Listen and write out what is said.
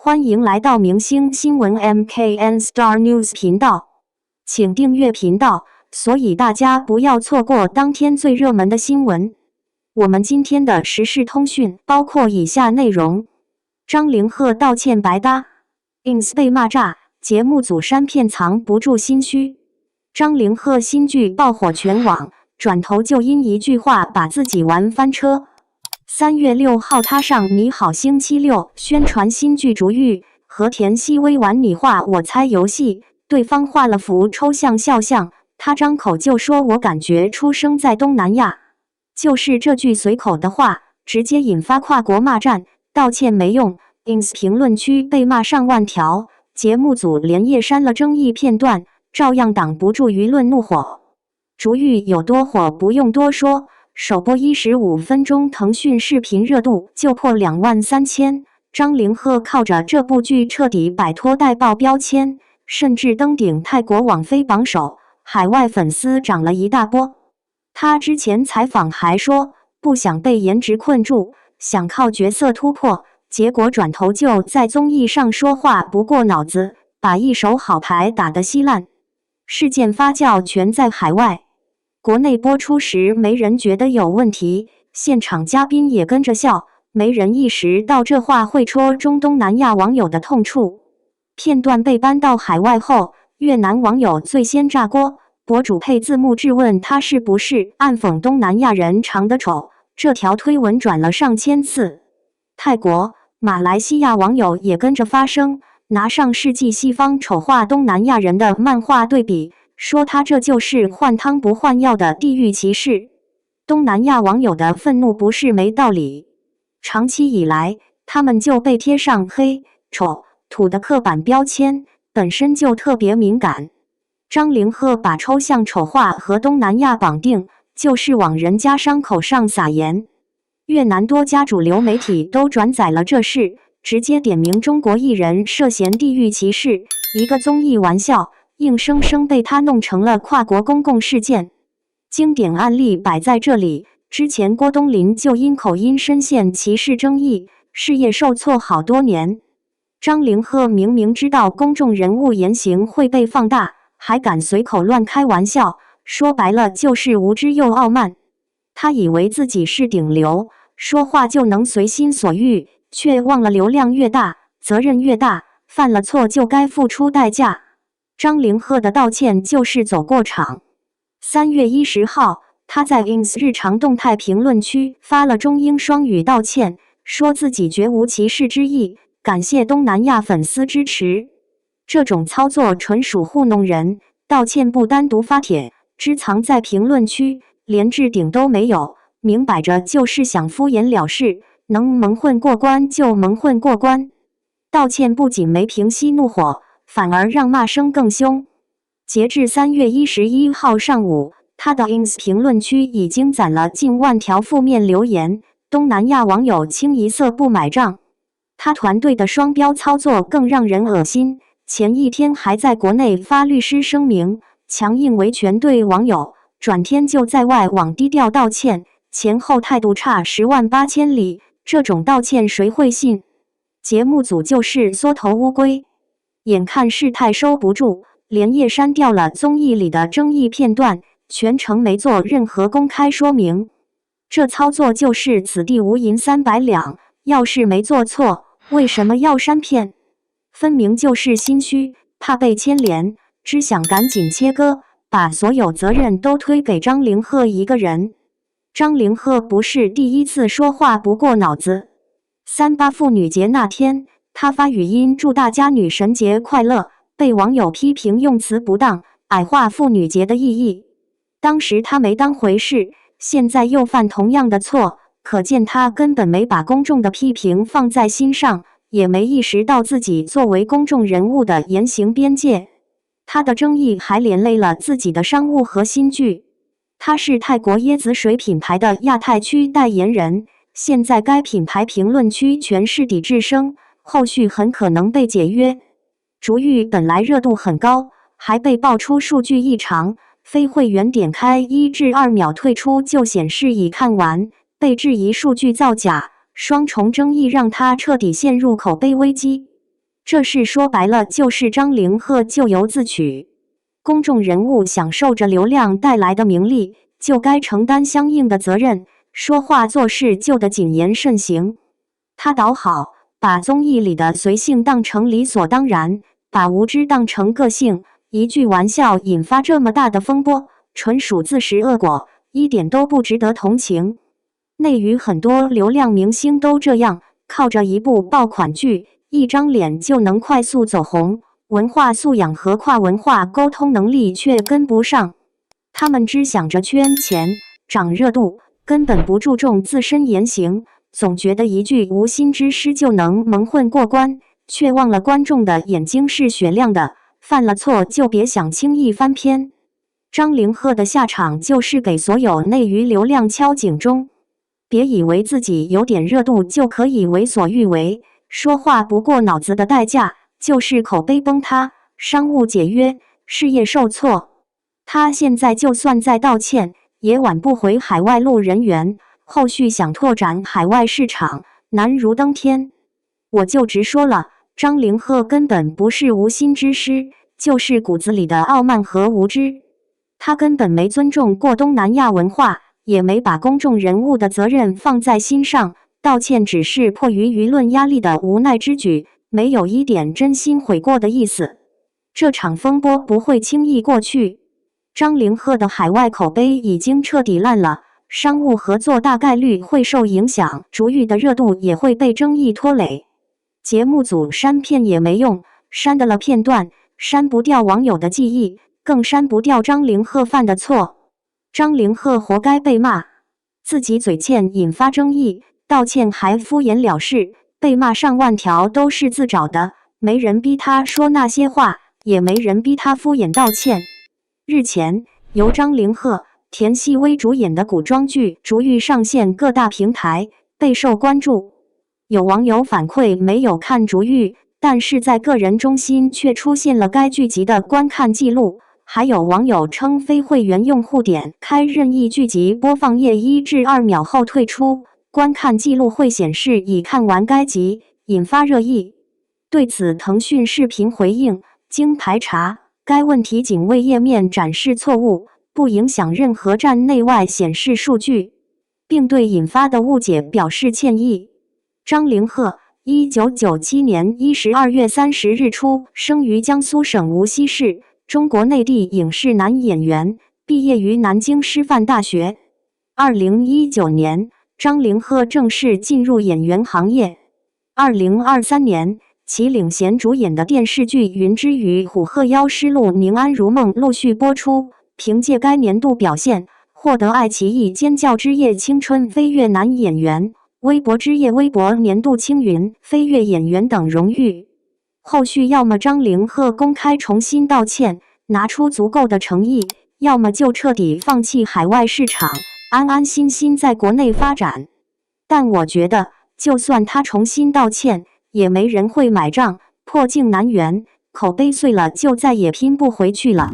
欢迎来到明星新闻 MKN Star News 频道，请订阅频道，所以大家不要错过当天最热门的新闻。我们今天的时事通讯包括以下内容：张凌赫道歉白搭 ，ins 被骂炸，节目组删片藏不住心虚。张凌赫新剧爆火全网，转头就因一句话把自己玩翻车。3月6号，他上《你好星期六》宣传新剧《逐玉》，和田曦薇玩你画我猜游戏，对方画了幅抽象肖像，他张口就说：“我感觉出生在东南亚。”就是这句随口的话，直接引发跨国骂战，道歉没用 ，ins 评论区被骂上万条，节目组连夜删了争议片段，照样挡不住舆论怒火。逐玉有多火不用多说。首播15分钟，腾讯视频热度就破23000。张凌赫靠着这部剧彻底摆脱带爆标签，甚至登顶泰国网飞榜首，海外粉丝涨了一大波。他之前采访还说，不想被颜值困住，想靠角色突破，结果转头就在综艺上说话不过脑子，把一手好牌打得稀烂。事件发酵全在海外。国内播出时没人觉得有问题，现场嘉宾也跟着笑，没人意识到这话会戳中东南亚网友的痛处。片段被搬到海外后，越南网友最先炸锅，博主配字幕质问他是不是暗讽东南亚人长得丑，这条推文转了上千次。泰国、马来西亚网友也跟着发声，拿上世纪西方丑化东南亚人的漫画对比，说他这就是换汤不换药的地域歧视。东南亚网友的愤怒不是没道理，长期以来他们就被贴上黑、丑、土的刻板标签，本身就特别敏感。张凌赫把抽象丑化和东南亚绑定，就是往人家伤口上撒盐。越南多家主流媒体都转载了这事，直接点名中国艺人涉嫌地域歧视，一个综艺玩笑硬生生被他弄成了跨国公共事件。经典案例摆在这里，之前郭冬临就因口音深陷歧视争议，事业受挫好多年。张凌赫明明知道公众人物言行会被放大，还敢随口乱开玩笑，说白了就是无知又傲慢。他以为自己是顶流，说话就能随心所欲，却忘了流量越大，责任越大，犯了错就该付出代价。张凌赫的道歉就是走过场。3月10号，他在 ins 日常动态评论区发了中英双语道歉，说自己绝无歧视之意，感谢东南亚粉丝支持。这种操作纯属糊弄人，道歉不单独发帖，只藏在评论区，连置顶都没有，明摆着就是想敷衍了事，能蒙混过关就蒙混过关。道歉不仅没平息怒火，反而让骂声更凶。截至3月11号上午，他的 ins 评论区已经攒了近万条负面留言，东南亚网友清一色不买账。他团队的双标操作更让人恶心，前一天还在国内发律师声明，强硬维权对网友，转天就在外网低调道歉，前后态度差10万8千里，这种道歉谁会信？节目组就是缩头乌龟。眼看事态收不住，连夜删掉了综艺里的争议片段，全程没做任何公开说明。这操作就是此地无银300两，要是没做错，为什么要删片？分明就是心虚，怕被牵连，只想赶紧切割，把所有责任都推给张凌赫一个人。张凌赫不是第一次说话不过脑子。3·8妇女节那天，他发语音祝大家女神节快乐，被网友批评用词不当，矮化妇女节的意义。当时他没当回事，现在又犯同样的错，可见他根本没把公众的批评放在心上，也没意识到自己作为公众人物的言行边界。他的争议还连累了自己的商务和新剧。他是泰国椰子水品牌的亚太区代言人，现在该品牌评论区全是抵制声，后续很可能被解约。逐玉本来热度很高，还被爆出数据异常，非会员点开1至2秒退出就显示已看完，被质疑数据造假，双重争议让他彻底陷入口碑危机。这事说白了就是张凌赫咎由自取。公众人物享受着流量带来的名利，就该承担相应的责任，说话做事就得谨言慎行。他倒好，把综艺里的随性当成理所当然，把无知当成个性，一句玩笑引发这么大的风波，纯属自食恶果，一点都不值得同情。内娱很多流量明星都这样，靠着一部爆款剧，一张脸就能快速走红，文化素养和跨文化沟通能力却跟不上。他们只想着圈钱、涨热度，根本不注重自身言行，总觉得一句无心之失就能蒙混过关，却忘了观众的眼睛是雪亮的，犯了错就别想轻易翻篇。张凌赫的下场就是给所有内娱流量敲警钟，别以为自己有点热度就可以为所欲为，说话不过脑子的代价就是口碑崩塌、商务解约、事业受挫。他现在就算再道歉，也挽不回海外路人缘，后续想拓展海外市场难如登天。我就直说了，张凌赫根本不是无心之失，就是骨子里的傲慢和无知。他根本没尊重过东南亚文化，也没把公众人物的责任放在心上，道歉只是迫于舆论压力的无奈之举，没有一点真心悔过的意思。这场风波不会轻易过去。张凌赫的海外口碑已经彻底烂了，商务合作大概率会受影响，逐玉的热度也会被争议拖累。节目组删片也没用，删得了片段，删不掉网友的记忆，更删不掉张凌赫犯的错。张凌赫活该被骂，自己嘴欠引发争议，道歉还敷衍了事，被骂上万条都是自找的，没人逼他说那些话，也没人逼他敷衍道歉。日前，由张凌赫、田曦薇主演的古装剧《逐玉》上线各大平台，备受关注。有网友反馈没有看《逐玉》，但是在个人中心却出现了该剧集的观看记录。还有网友称非会员用户点开任意剧集播放页1至2秒后退出，观看记录会显示已看完该集，引发热议。对此，腾讯视频回应，经排查，该问题仅为页面展示错误，不影响任何站内外显示数据，并对引发的误解表示歉意。张凌赫，1997年12月30日出生于江苏省无锡市，中国内地影视男演员，毕业于南京师范大学。2019年，张凌赫正式进入演员行业。2023年，其领衔主演的电视剧《云之羽》《虎鹤妖师录》《宁安如梦》陆续播出，凭借该年度表现，获得爱奇艺尖叫之夜青春飞跃男演员、微博之夜微博年度青云飞跃演员等荣誉。后续要么张凌赫公开重新道歉，拿出足够的诚意，要么就彻底放弃海外市场，安安心心在国内发展。但我觉得，就算他重新道歉，也没人会买账，破镜难圆，口碑碎了就再也拼不回去了。